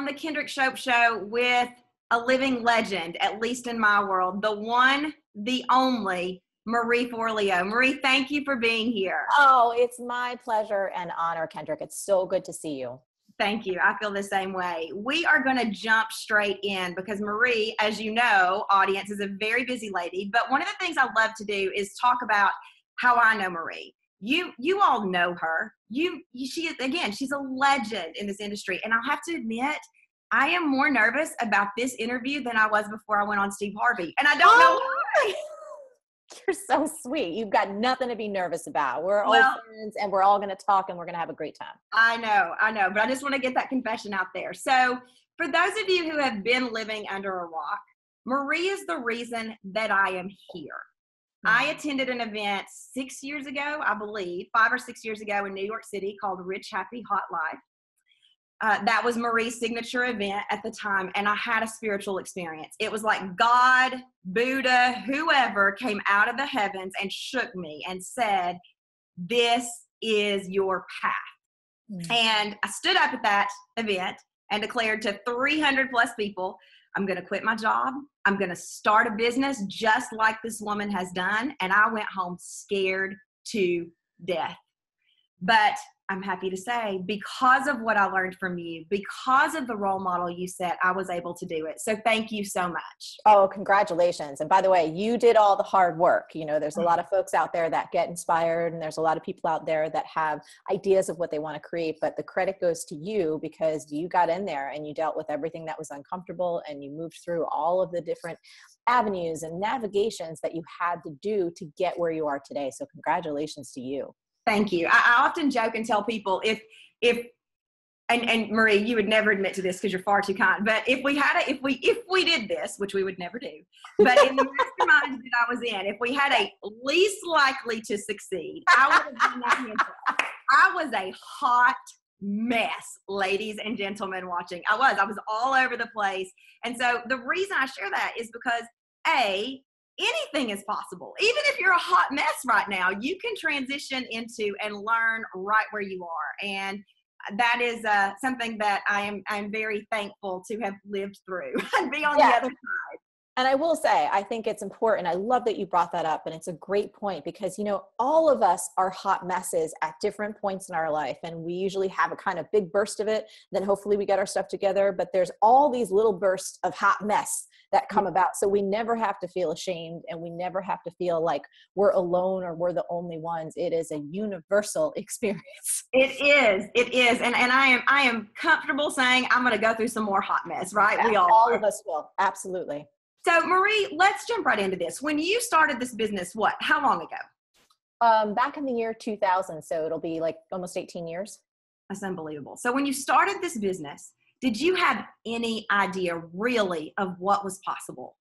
on the Kendrick Shope Show with a living legend, at least in my world, the one, the only, Marie Forleo. Marie, thank you for being here. Oh, it's my pleasure and honor, Kendrick. It's so good to see you. Thank you. I feel the same way. We are going to jump straight in because Marie, as you know, audience, is a very busy lady. But one of the things I love to do is talk about how I know Marie. You all know her. She's a legend in this industry. And I'll have to admit, I am more nervous about this interview than I was before I went on Steve Harvey. And I don't know why. You're so sweet. You've got nothing to be nervous about. We're all friends and we're all going to talk and we're going to have a great time. I know. But I just want to get that confession out there. So for those of you who have been living under a rock, Marie is the reason that I am here. I attended an event 6 years ago, I believe, 5 or 6 years ago in New York City called Rich, Happy, Hot Life. That was Marie's signature event at the time, and I had a spiritual experience. It was like God, Buddha, whoever came out of the heavens and shook me and said, this is your path. And I stood up at that event and declared to 300 plus people, I'm going to quit my job. I'm going to start a business just like this woman has done. And I went home scared to death. But I'm happy to say, because of what I learned from you, because of the role model you set, I was able to do it. So thank you so much. Oh, congratulations. And by the way, you did all the hard work. You know, there's a lot of folks out there that get inspired, and there's a lot of people out there that have ideas of what they want to create, but the credit goes to you because you got in there and you dealt with everything that was uncomfortable and you moved through all of the different avenues and navigations that you had to do to get where you are today. So congratulations to you. Thank you. I often joke and tell people and Marie, you would never admit to this because you're far too kind, but if we did this, which we would never do, but in the mastermind that I was in, if we had a least likely to succeed, I would have been that mentor. I was a hot mess, ladies and gentlemen watching. I was all over the place. And so the reason I share that is because anything is possible. Even if you're a hot mess right now, you can transition into and learn right where you are. And that is something that I'm very thankful to have lived through and be on the other side. And I will say, I think it's important. I love that you brought that up. And it's a great point because, you know, all of us are hot messes at different points in our life. And we usually have a kind of big burst of it. Then hopefully we get our stuff together. But there's all these little bursts of hot mess that come about. So we never have to feel ashamed and we never have to feel like we're alone or we're the only ones. It is a universal experience. It is. And I am comfortable saying I'm going to go through some more hot mess, right? We all of us will. Absolutely. So Marie, let's jump right into this. When you started this business, how long ago? Back in the year 2000. So it'll be like almost 18 years. That's unbelievable. So when you started this business, did you have any idea really of what was possible?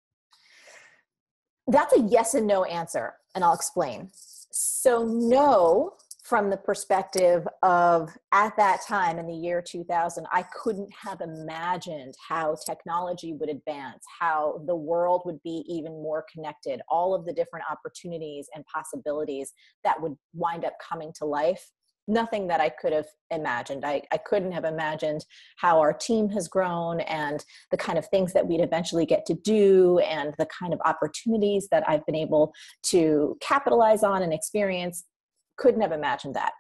That's a yes and no answer, and I'll explain. So no, from the perspective of at that time in the year 2000, I couldn't have imagined how technology would advance, how the world would be even more connected, all of the different opportunities and possibilities that would wind up coming to life. Nothing that I could have imagined. I couldn't have imagined how our team has grown and the kind of things that we'd eventually get to do and the kind of opportunities that I've been able to capitalize on and experience. Couldn't have imagined that.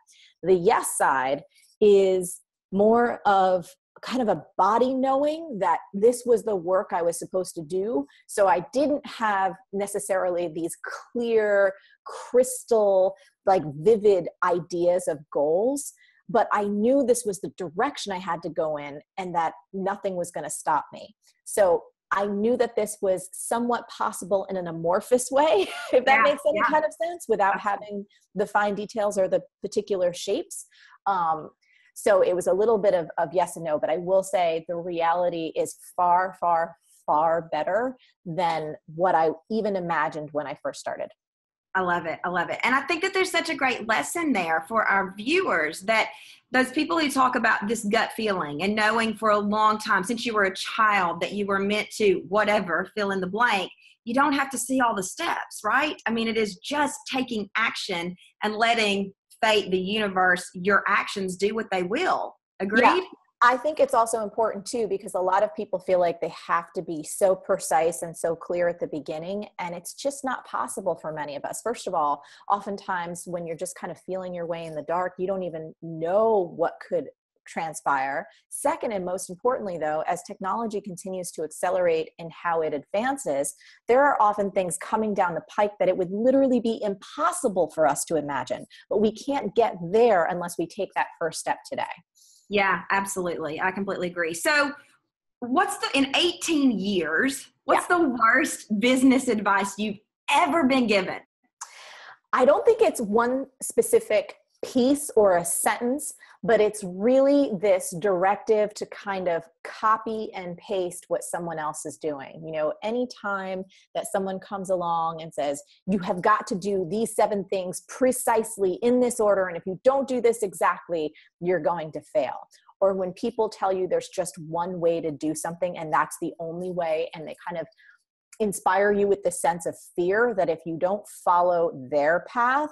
The yes side is more of kind of a body knowing that this was the work I was supposed to do. So I didn't have necessarily these clear, crystal, like vivid ideas of goals, but I knew this was the direction I had to go in and that nothing was going to stop me. So I knew that this was somewhat possible in an amorphous way, if that makes any kind of sense, without having the fine details or the particular shapes. So it was a little bit of yes and no, but I will say the reality is far, far, far better than what I even imagined when I first started. I love it. I love it. And I think that there's such a great lesson there for our viewers, that those people who talk about this gut feeling and knowing for a long time, since you were a child, that you were meant to whatever, fill in the blank, you don't have to see all the steps, right? I mean, it is just taking action and letting fate, the universe, your actions do what they will. Agreed? I think it's also important too, because a lot of people feel like they have to be so precise and so clear at the beginning. And it's just not possible for many of us. First of all, oftentimes when you're just kind of feeling your way in the dark, you don't even know what could transpire. Second, and most importantly though, as technology continues to accelerate in how it advances, there are often things coming down the pike that it would literally be impossible for us to imagine, but we can't get there unless we take that first step today. Yeah, absolutely. I completely agree. So in 18 years, what's the worst business advice you've ever been given? I don't think it's one specific piece or a sentence, but it's really this directive to kind of copy and paste what someone else is doing. You know, anytime that someone comes along and says, you have got to do these 7 things precisely in this order, and if you don't do this exactly, you're going to fail. Or when people tell you there's just one way to do something and that's the only way, and they kind of inspire you with this sense of fear that if you don't follow their path,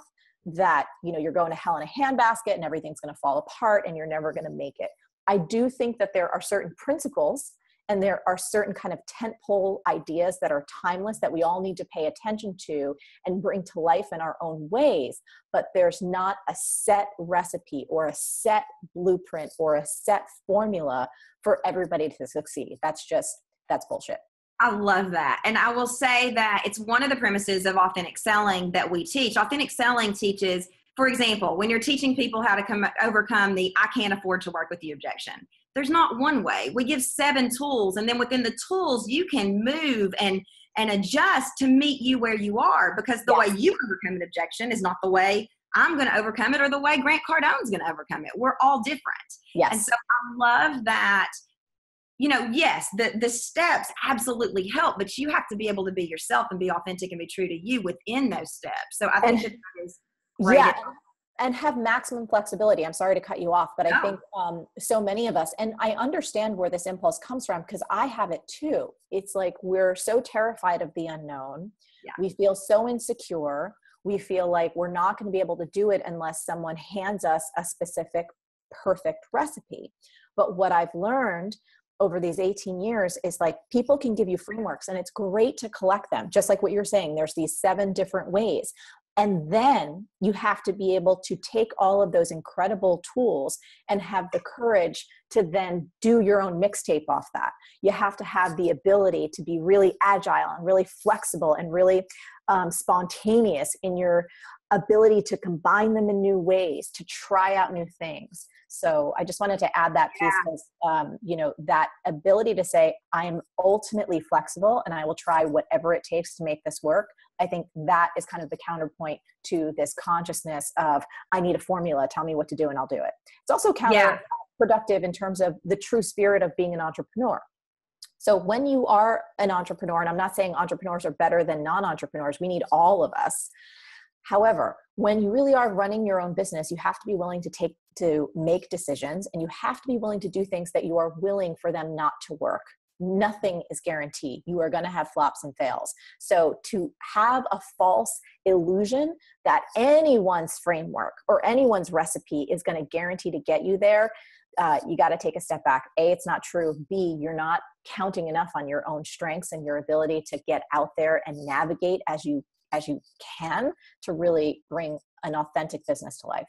that, you know, you're going to hell in a handbasket and everything's going to fall apart and you're never going to make it. I do think that there are certain principles and there are certain kind of tentpole ideas that are timeless that we all need to pay attention to and bring to life in our own ways. But there's not a set recipe or a set blueprint or a set formula for everybody to succeed. That's bullshit. I love that. And I will say that it's one of the premises of authentic selling that we teach. Authentic selling teaches, for example, when you're teaching people how to overcome the I can't afford to work with you objection, there's not one way. We give 7 tools, and then within the tools, you can move and adjust to meet you where you are, because the way you overcome an objection is not the way I'm going to overcome it or the way Grant Cardone's going to overcome it. We're all different. Yes. And so I love that. You know, yes, the steps absolutely help, but you have to be able to be yourself and be authentic and be true to you within those steps. So I think that is great. Yeah, and have maximum flexibility. I'm sorry to cut you off, but I think so many of us, and I understand where this impulse comes from because I have it too. It's like we're so terrified of the unknown. Yeah. We feel so insecure. We feel like we're not going to be able to do it unless someone hands us a specific, perfect recipe. But what I've learned over these 18 years is like people can give you frameworks and it's great to collect them. Just like what you're saying, there's these 7 different ways. And then you have to be able to take all of those incredible tools and have the courage to then do your own mixtape off that. You have to have the ability to be really agile and really flexible and really spontaneous in your ability to combine them in new ways, to try out new things. So I just wanted to add that piece because, you know, that ability to say, I am ultimately flexible and I will try whatever it takes to make this work. I think that is kind of the counterpoint to this consciousness of, I need a formula, tell me what to do and I'll do it. It's also counterproductive in terms of the true spirit of being an entrepreneur. So when you are an entrepreneur, and I'm not saying entrepreneurs are better than non-entrepreneurs, we need all of us. However, when you really are running your own business, you have to be willing to make decisions, and you have to be willing to do things that you are willing for them not to work. Nothing is guaranteed. You are going to have flops and fails. So to have a false illusion that anyone's framework or anyone's recipe is going to guarantee to get you there, you got to take a step back. A, it's not true. B, you're not counting enough on your own strengths and your ability to get out there and navigate as you can to really bring an authentic business to life.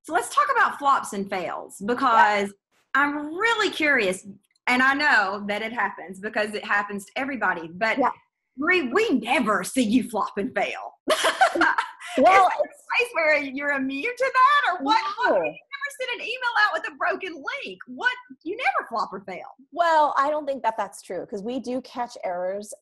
So let's talk about flops and fails, because I'm really curious, and I know that it happens because it happens to everybody, but Marie, we never see you flop and fail. Well, is there a place where you're immune to that, or what? No. You never send an email out with a broken link. What? You never flop or fail. Well, I don't think that that's true, because we do catch errors.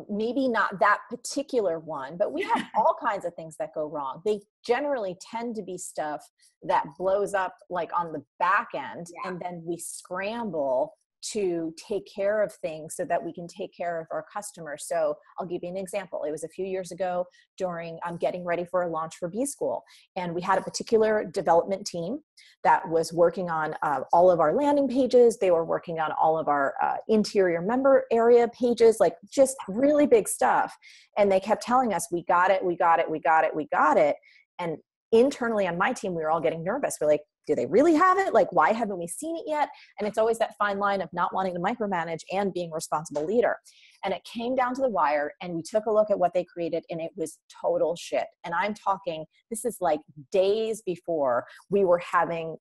Maybe not that particular one, but we have all kinds of things that go wrong. They generally tend to be stuff that blows up like on the back end, and then we scramble to take care of things so that we can take care of our customers. So I'll give you an example. It was a few years ago during getting ready for a launch for B School. And we had a particular development team that was working on all of our landing pages. They were working on all of our interior member area pages, like just really big stuff. And they kept telling us, we got it, we got it, we got it, we got it. And internally on my team, we were all getting nervous. We're like, do they really have it? Like, why haven't we seen it yet? And it's always that fine line of not wanting to micromanage and being a responsible leader. And it came down to the wire, and we took a look at what they created, and it was total shit. And I'm talking, this is like days before we were having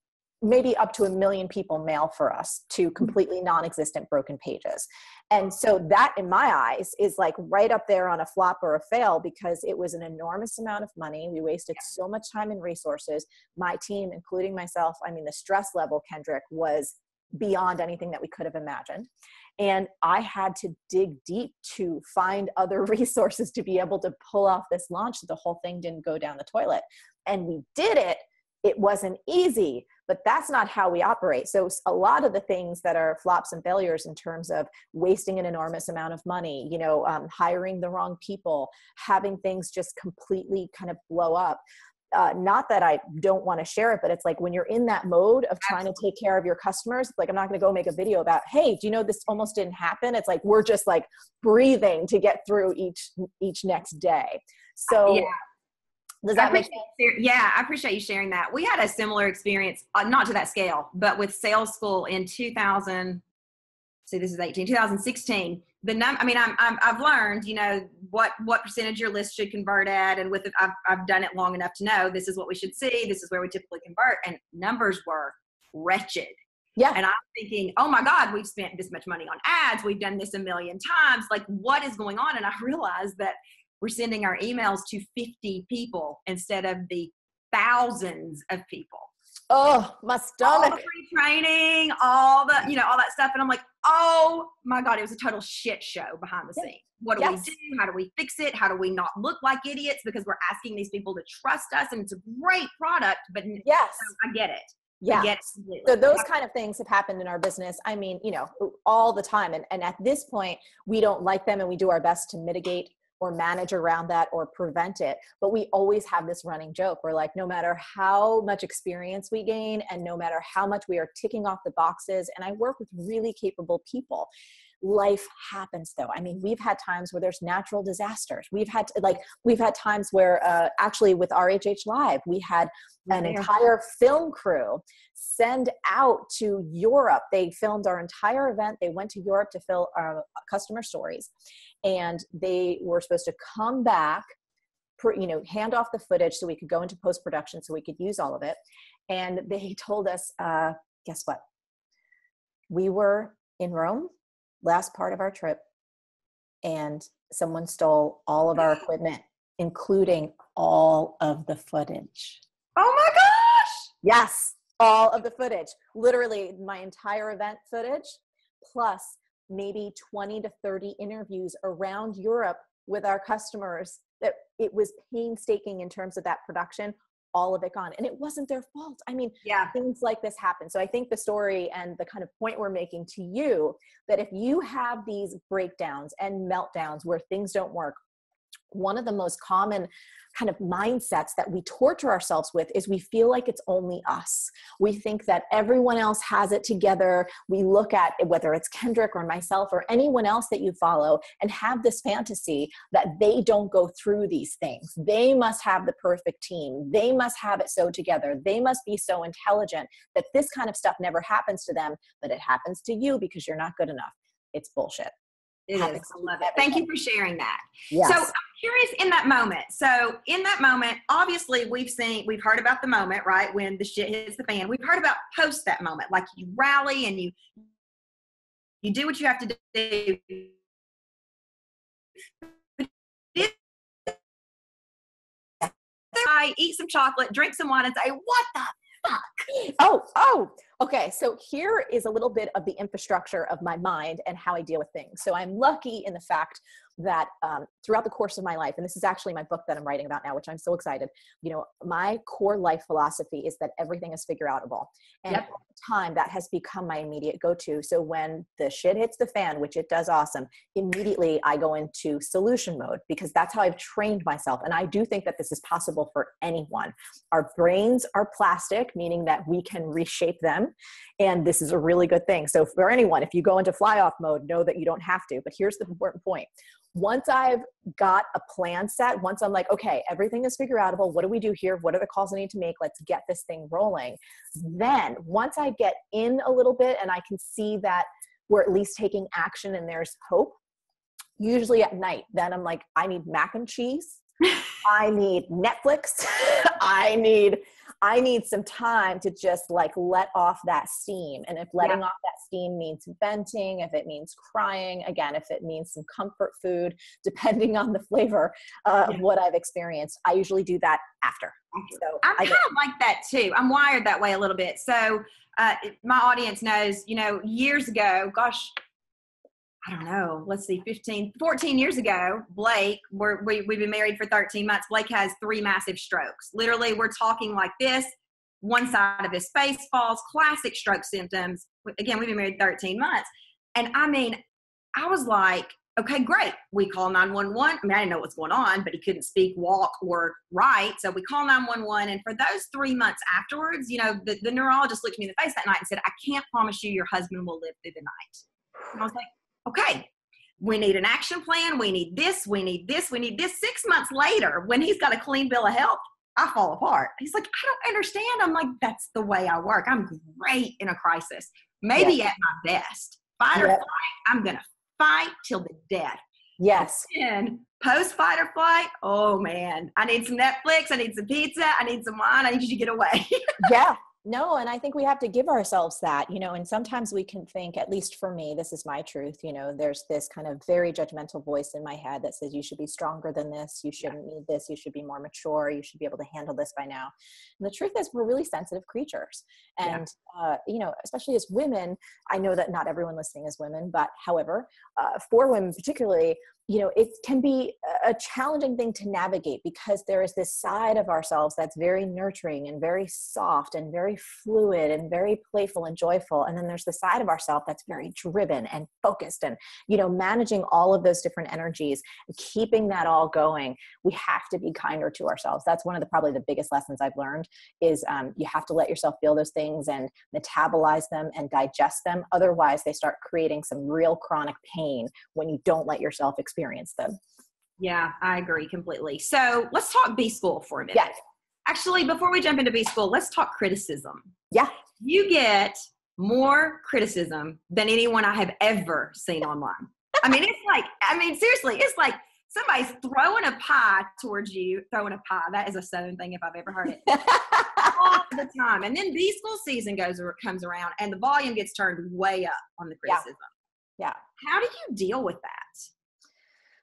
maybe up to 1 million people mail for us to completely non-existent broken pages. And so that, in my eyes, is like right up there on a flop or a fail, because it was an enormous amount of money. We wasted so much time and resources. My team, including myself, I mean, the stress level, Kendrick, was beyond anything that we could have imagined. And I had to dig deep to find other resources to be able to pull off this launch so the whole thing didn't go down the toilet. And we did it. It wasn't easy, but that's not how we operate. So a lot of the things that are flops and failures in terms of wasting an enormous amount of money, hiring the wrong people, having things just completely kind of blow up. Not that I don't want to share it, but it's like when you're in that mode of trying to take care of your customers, it's like, I'm not going to go make a video about, hey, do you know this almost didn't happen? It's like, we're just like breathing to get through each next day. So yeah. Does that make sense? Yeah, I appreciate you sharing that. We had a similar experience, not to that scale, but with sales school in 2016. I've learned, what percentage your list should convert at, and with it, I've done it long enough to know this is what we should see. This is where we typically convert, and numbers were wretched. Yeah. And I'm thinking, oh my God, we've spent this much money on ads. We've done this 1 million times. Like, what is going on? And I realized that we're sending our emails to 50 people instead of the thousands of people. Oh, my stomach. All the free training, all that stuff. And I'm like, oh my God, it was a total shit show behind the scenes. What do we do? How do we fix it? How do we not look like idiots? Because we're asking these people to trust us, and it's a great product, but yes, I get it. Yeah. So those kind of things have happened in our business. I mean, all the time. And at this point, we don't like them, and we do our best to mitigate or manage around that or prevent it. But we always have this running joke. We're like, no matter how much experience we gain and no matter how much we are ticking off the boxes, and I work with really capable people, life happens though. I mean, we've had times where there's natural disasters. We've had times where actually with RHH Live, we had an entire film crew send out to Europe. They filmed our entire event. They went to Europe to film customer stories, and they were supposed to come back, hand off the footage so we could go into post-production so we could use all of it. And they told us, guess what? We were in Rome, last part of our trip, and someone stole all of our equipment, including all of the footage. Oh my gosh! Yes, all of the footage. Literally my entire event footage, plus maybe 20 to 30 interviews around Europe with our customers. That it was painstaking in terms of that production, all of it gone. And it wasn't their fault. I mean, things like this happen. So I think the story and the kind of point we're making to you, that if you have these breakdowns and meltdowns where things don't work, one of the most common kind of mindsets that we torture ourselves with is we feel like it's only us. We think that everyone else has it together. We look at whether it's Kendrick or myself or anyone else that you follow and have this fantasy that they don't go through these things. They must have the perfect team. They must have it so together. They must be so intelligent that this kind of stuff never happens to them, but it happens to you because you're not good enough. It's bullshit. It is. I love it. Thank you for sharing that. Yes. So I'm curious in that moment. So in that moment, obviously we've heard about the moment, right? When the shit hits the fan. We've heard about post that moment. Like you rally and you do what you have to do. I eat some chocolate, drink some wine, and say, what the fuck? Oh, okay. So here is a little bit of the infrastructure of my mind and how I deal with things. So I'm lucky in the fact that throughout the course of my life, and this is actually my book that I'm writing about now, which I'm so excited, my core life philosophy is that everything is figure outable. And over time, that has become my immediate go-to. So when the shit hits the fan, which it does awesome, immediately I go into solution mode, because that's how I've trained myself. And I do think that this is possible for anyone. Our brains are plastic, meaning that we can reshape them. And this is a really good thing. So for anyone, if you go into fly off mode, know that you don't have to. But here's the important point. Once I've got a plan set, once I'm like, okay, everything is figure outable. What do we do here? What are the calls I need to make? Let's get this thing rolling. Then once I get in a little bit and I can see that we're at least taking action and there's hope, usually at night, then I'm like, I need mac and cheese. I need Netflix. I need some time to just like let off that steam. And if letting off that steam means venting, if it means crying, again, if it means some comfort food, depending on the flavor of what I've experienced, I usually do that after. So I kind of like that too. I'm wired that way a little bit. So my audience knows, years ago, gosh, I don't know, let's see, 14 years ago, Blake, we've been married for 13 months. Blake has 3 massive strokes. Literally, we're talking like this. One side of his face falls, classic stroke symptoms. Again, we've been married 13 months. And I mean, I was like, okay, great. We call 911. I mean, I didn't know what's going on, but he couldn't speak, walk, or write. So we call 911. And for those 3 months afterwards, the neurologist looked me in the face that night and said, I can't promise you your husband will live through the night. And I was like, okay, we need an action plan. We need this. We need this. We need this. 6 months later, when he's got a clean bill of health, I fall apart. He's like, I don't understand. I'm like, that's the way I work. I'm great in a crisis. Maybe at my best. Fight or flight, I'm going to fight till the death. Yes. And post fight or flight, oh man, I need some Netflix. I need some pizza. I need some wine. I need you to get away. Yeah. No, and I think we have to give ourselves that, and sometimes we can think, at least for me, this is my truth, there's this kind of very judgmental voice in my head that says you should be stronger than this, you shouldn't need this, you should be more mature, you should be able to handle this by now. And the truth is we're really sensitive creatures. And, especially as women, I know that not everyone listening is women, but however, for women particularly, it can be a challenging thing to navigate because there is this side of ourselves that's very nurturing and very soft and very fluid and very playful and joyful. And then there's the side of ourselves that's very driven and focused and, managing all of those different energies and keeping that all going. We have to be kinder to ourselves. That's one of probably the biggest lessons I've learned is you have to let yourself feel those things and metabolize them and digest them. Otherwise, they start creating some real chronic pain when you don't let yourself experience them. Yeah, I agree completely. So let's talk B school for a minute. Yeah. Actually, before we jump into B school, let's talk criticism. Yeah. You get more criticism than anyone I have ever seen online. Seriously, it's like somebody's throwing a pie towards you, throwing a pie. That is a Southern thing if I've ever heard it. All the time. And then B school season comes around and the volume gets turned way up on the criticism. Yeah. How do you deal with that?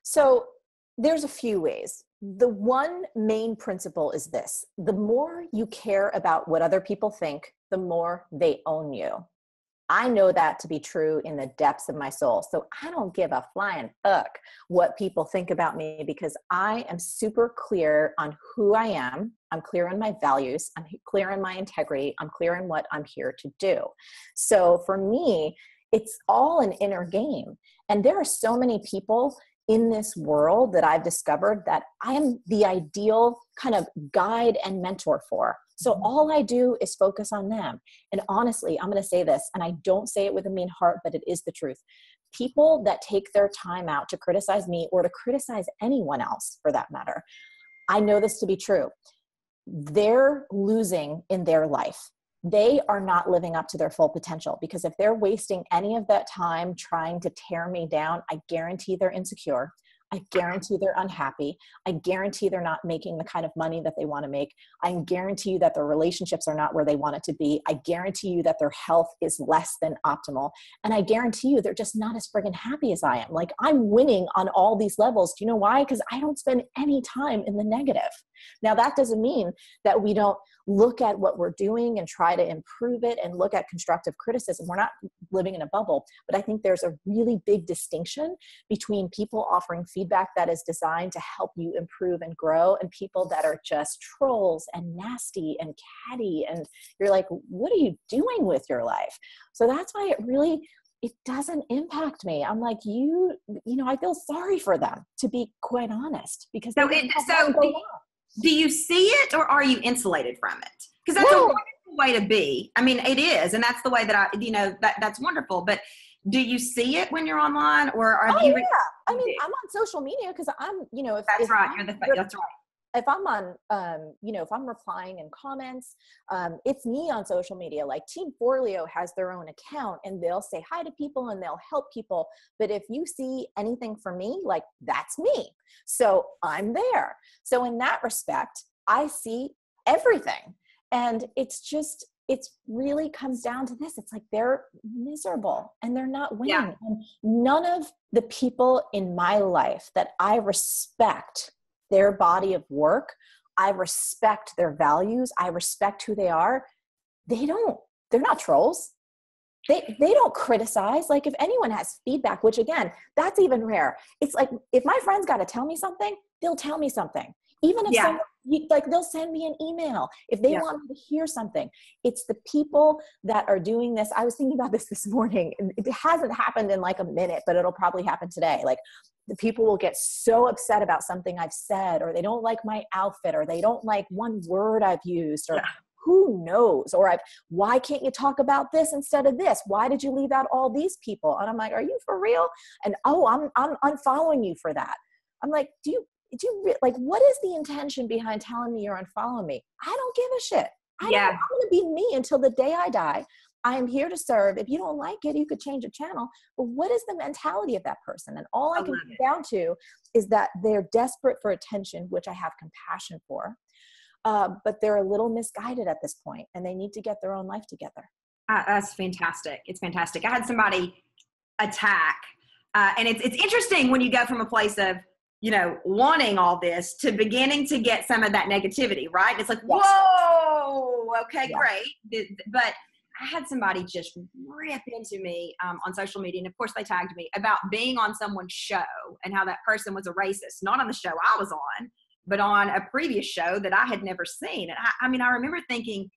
So there's a few ways. The one main principle is this: the more you care about what other people think, the more they own you. I know that to be true in the depths of my soul. So I don't give a flying fuck what people think about me because I am super clear on who I am. I'm clear on my values. I'm clear on my integrity. I'm clear on what I'm here to do. So for me, it's all an inner game. And there are so many people in this world that I've discovered that I am the ideal kind of guide and mentor for. So all I do is focus on them. And honestly, I'm going to say this, and I don't say it with a mean heart, but it is the truth. People that take their time out to criticize me or to criticize anyone else for that matter, I know this to be true. They're losing in their life. They are not living up to their full potential because if they're wasting any of that time trying to tear me down, I guarantee they're insecure. I guarantee they're unhappy. I guarantee they're not making the kind of money that they want to make. I guarantee you that their relationships are not where they want it to be. I guarantee you that their health is less than optimal. And I guarantee you they're just not as friggin' happy as I am. Like I'm winning on all these levels. Do you know why? Because I don't spend any time in the negative. Now that doesn't mean that we don't look at what we're doing and try to improve it and look at constructive criticism. We're not living in a bubble, but I think there's a really big distinction between people offering feedback that is designed to help you improve and grow and people that are just trolls and nasty and catty. And you're like, what are you doing with your life? So that's why it doesn't impact me. I'm like, I feel sorry for them, to be quite honest, because do you see it or are you insulated from it? Because that's a wonderful way to be. I mean, it is. And that's the way that that's wonderful. But do you see it when you're online or are you? Yeah. I mean, I'm on social media because I'm, you know, that's right. That's right. If I'm on, you know, if I'm replying in comments, it's me on social media. Like Team Forleo has their own account and they'll say hi to people and they'll help people. But if you see anything from me, like that's me. So I'm there. So in that respect, I see everything. And it's just, it really comes down to this. It's like they're miserable and they're not winning. Yeah. And none of the people in my life that I respect their body of work, I respect their values, I respect who they are, they're not trolls. They don't criticize. Like if anyone has feedback, which again, that's even rare. It's like, if my friends got to tell me something, they'll tell me something. Even if someone, like they'll send me an email if they want me to hear something. It's the people that are doing this. I was thinking about this morning. It hasn't happened in like a minute, but it'll probably happen today. Like the people will get so upset about something I've said, or they don't like my outfit, or they don't like one word I've used, or who knows? Or why can't you talk about this instead of this? Why did you leave out all these people? And I'm like, are you for real? And I'm unfollowing you for that. I'm like, do you like, what is the intention behind telling me you're unfollowing me? I don't give a shit. I'm going to be me until the day I die. I am here to serve. If you don't like it, you could change the channel. But what is the mentality of that person? And all I can come down to is that they're desperate for attention, which I have compassion for. But they're a little misguided at this point, and they need to get their own life together. That's fantastic. It's fantastic. I had somebody attack, and it's interesting when you go from a place of, you know, wanting all this to beginning to get some of that negativity, right? It's like, whoa, okay, great. But I had somebody just rip into me on social media, and of course they tagged me about being on someone's show and how that person was a racist, not on the show I was on, but on a previous show that I had never seen. And I mean, I remember thinking,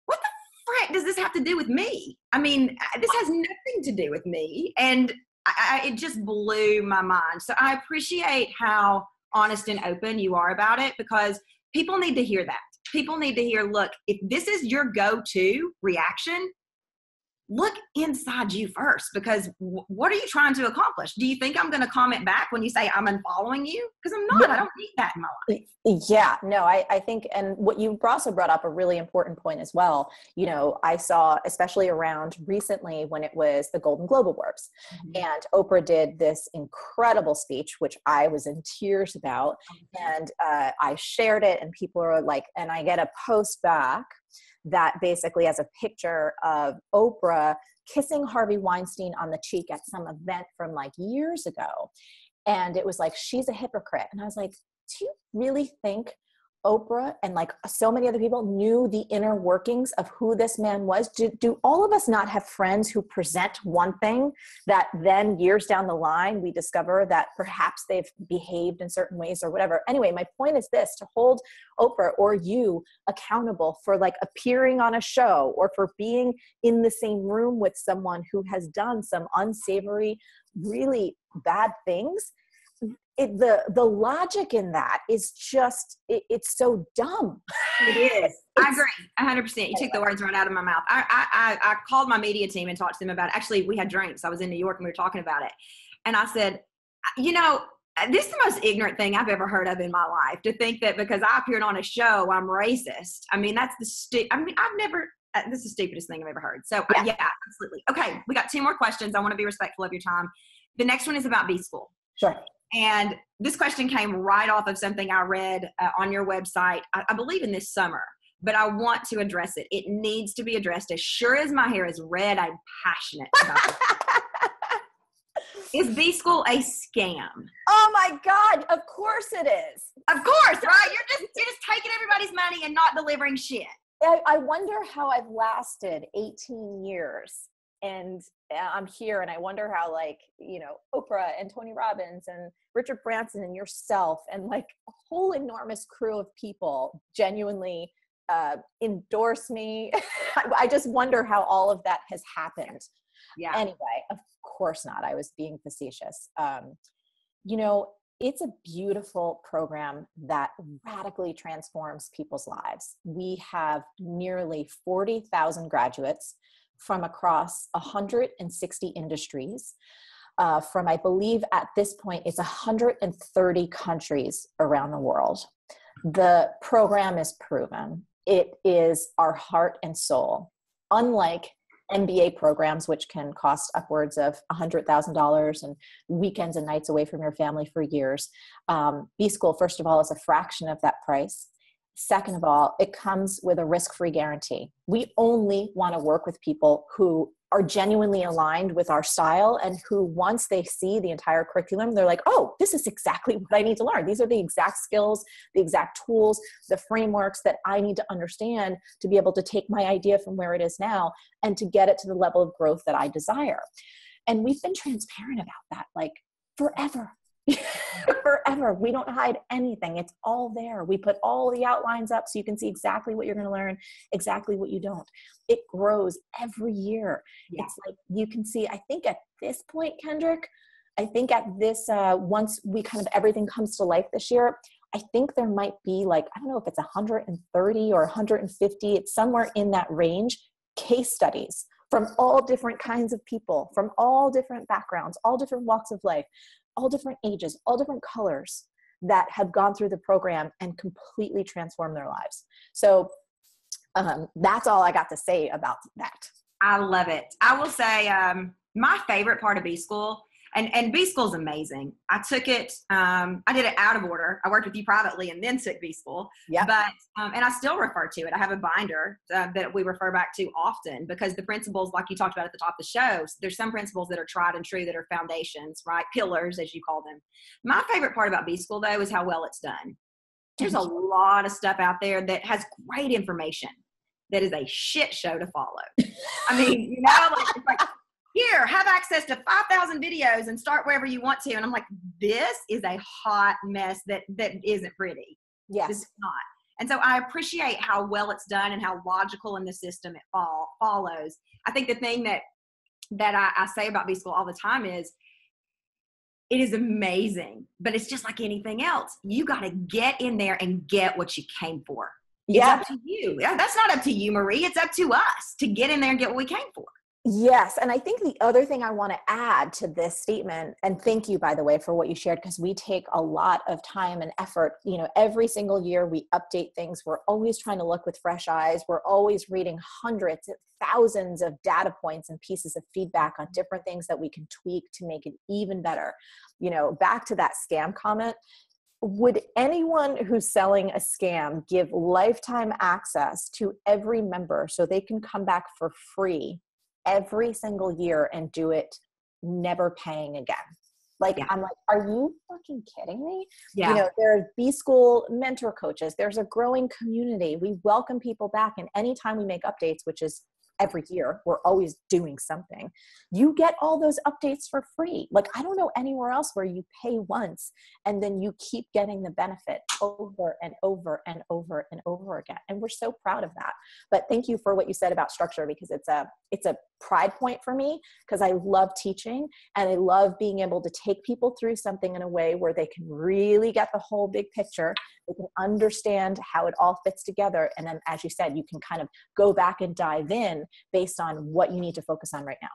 what the frick does this have to do with me? I mean, this has nothing to do with me. And it just blew my mind. So I appreciate how honest and open you are about it, because people need to hear that. People need to hear, look, if this is your go-to reaction, look inside you first, because what are you trying to accomplish? Do you think I'm going to comment back when you say I'm unfollowing you? Because I'm not. I don't need that in my life. Yeah, no, I think, and what you also brought up a really important point as well. You know, I saw, especially around recently when it was the Golden Globe Awards, and Oprah did this incredible speech, which I was in tears about, and I shared it, and people are like, and I get a post back that basically has a picture of Oprah kissing Harvey Weinstein on the cheek at some event from like years ago. And it was like, she's a hypocrite. And I was like, do you really think Oprah and like so many other people knew the inner workings of who this man was? Do all of us not have friends who present one thing that then years down the line, we discover that perhaps they've behaved in certain ways or whatever? Anyway, my point is this: to hold Oprah or you accountable for like appearing on a show or for being in the same room with someone who has done some unsavory, really bad things. The logic in that is just, it's so dumb. It is. I agree 100%. You took the words right out of my mouth. I called my media team and talked to them about it. Actually, we had drinks. I was in New York and we were talking about it. And I said, you know, this is the most ignorant thing I've ever heard of in my life, to think that because I appeared on a show, I'm racist. I mean, that's this is the stupidest thing I've ever heard. So yeah, absolutely. Okay. We got 2 more questions. I want to be respectful of your time. The next one is about B-School. Sure. And this question came right off of something I read on your website, I believe in this summer, but I want to address it. It needs to be addressed. As sure as my hair is red, I'm passionate about it. Is B-School a scam? Oh my God, of course it is. Of course, right? You're just taking everybody's money and not delivering shit. I wonder how I've lasted 18 years. And I'm here, and I wonder how, like, you know, Oprah and Tony Robbins and Richard Branson and yourself and like a whole enormous crew of people genuinely endorse me. I just wonder how all of that has happened. Yeah. Anyway, of course not. I was being facetious. You know, it's a beautiful program that radically transforms people's lives. We have nearly 40,000 graduates from across 160 industries. from, I believe at this point, it's 130 countries around the world. The program is proven. It is our heart and soul. Unlike MBA programs, which can cost upwards of $100,000 and weekends and nights away from your family for years, B-School, first of all, is a fraction of that price. Second of all, it comes with a risk-free guarantee. We only want to work with people who are genuinely aligned with our style and who, once they see the entire curriculum, they're like, oh, this is exactly what I need to learn. These are the exact skills, the exact tools, the frameworks that I need to understand to be able to take my idea from where it is now and to get it to the level of growth that I desire. And we've been transparent about that, like forever. Forever. We don't hide anything. It's all there. We put all the outlines up so you can see exactly what you're going to learn, exactly what you don't. It grows every year. Yeah. It's like you can see, I think at this point, Kendrick, I think at this, once we kind of everything comes to life this year, I think there might be like, I don't know if it's 130 or 150, it's somewhere in that range, case studies from all different kinds of people, from all different backgrounds, all different walks of life, all different ages, all different colors that have gone through the program and completely transformed their lives. So that's all I got to say about that. I love it. I will say my favorite part of B-School, and B-School is amazing. I took it, I did it out of order. I worked with you privately and then took B-School. Yep. But, and I still refer to it. I have a binder that we refer back to often because the principles, like you talked about at the top of the show, there's some principles that are tried and true that are foundations, right? Pillars, as you call them. My favorite part about B-School, though, is how well it's done. There's a lot of stuff out there that has great information that is a shit show to follow. I mean, you know, like, it's like, here, have access to 5,000 videos and start wherever you want to. And I'm like, this is a hot mess that isn't pretty. Yes. It's not. And so I appreciate how well it's done and how logical in the system it follows. I think the thing that I say about B-School all the time is it is amazing, but it's just like anything else. You got to get in there and get what you came for. Yeah. It's up to you. That's not up to you, Marie. It's up to us to get in there and get what we came for. Yes. And I think the other thing I want to add to this statement, and thank you, by the way, for what you shared, because we take a lot of time and effort. You know, every single year we update things. We're always trying to look with fresh eyes. We're always reading hundreds, thousands of data points and pieces of feedback on different things that we can tweak to make it even better. You know, back to that scam comment. Would anyone who's selling a scam give lifetime access to every member so they can come back for free every single year and do it never paying again? Like, yeah. I'm like, are you fucking kidding me? Yeah. You know, there are B-School mentor coaches. There's a growing community. We welcome people back. And anytime we make updates, which is every year, we're always doing something, you get all those updates for free. Like, I don't know anywhere else where you pay once and then you keep getting the benefit over and over and over and over again. And we're so proud of that. But thank you for what you said about structure, because it's a pride point for me, because I love teaching and I love being able to take people through something in a way where they can really get the whole big picture. They can understand how it all fits together. And then, as you said, you can kind of go back and dive in based on what you need to focus on right now.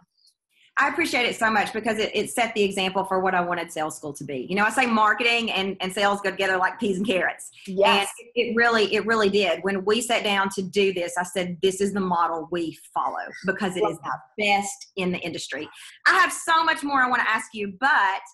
I appreciate it so much because it set the example for what I wanted sales school to be. You know, I say marketing and sales go together like peas and carrots. Yes. And it really did. When we sat down to do this, I said, this is the model we follow because it is the best in the industry. I have so much more I want to ask you, but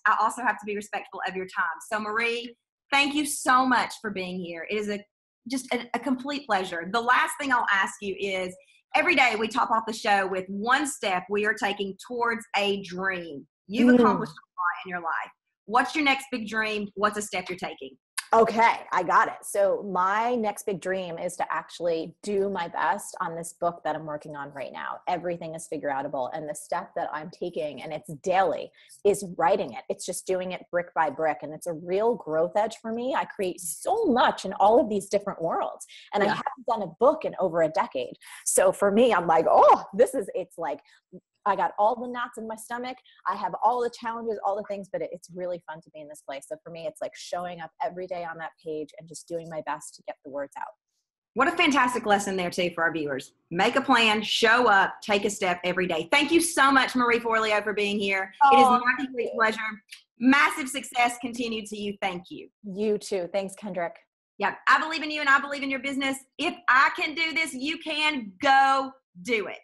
I also have to be respectful of your time. So Marie, thank you so much for being here. It is just a complete pleasure. The last thing I'll ask you is, every day we top off the show with one step we are taking towards a dream. You've accomplished a lot in your life. What's your next big dream? What's a step you're taking? Okay, I got it. So my next big dream is to actually do my best on this book that I'm working on right now. Everything is figure outable. And the step that I'm taking, and it's daily, is writing it. It's just doing it brick by brick. And it's a real growth edge for me. I create so much in all of these different worlds. And I haven't done a book in over a decade. So for me, I'm like, oh, it's like, I got all the knots in my stomach. I have all the challenges, all the things, but it's really fun to be in this place. So for me, it's like showing up every day on that page and just doing my best to get the words out. What a fantastic lesson there, too, for our viewers. Make a plan, show up, take a step every day. Thank you so much, Marie Forleo, for being here. It is my complete pleasure. Massive success continued to you. Thank you. You too. Thanks, Kendrick. Yeah, I believe in you and I believe in your business. If I can do this, you can. Go do it.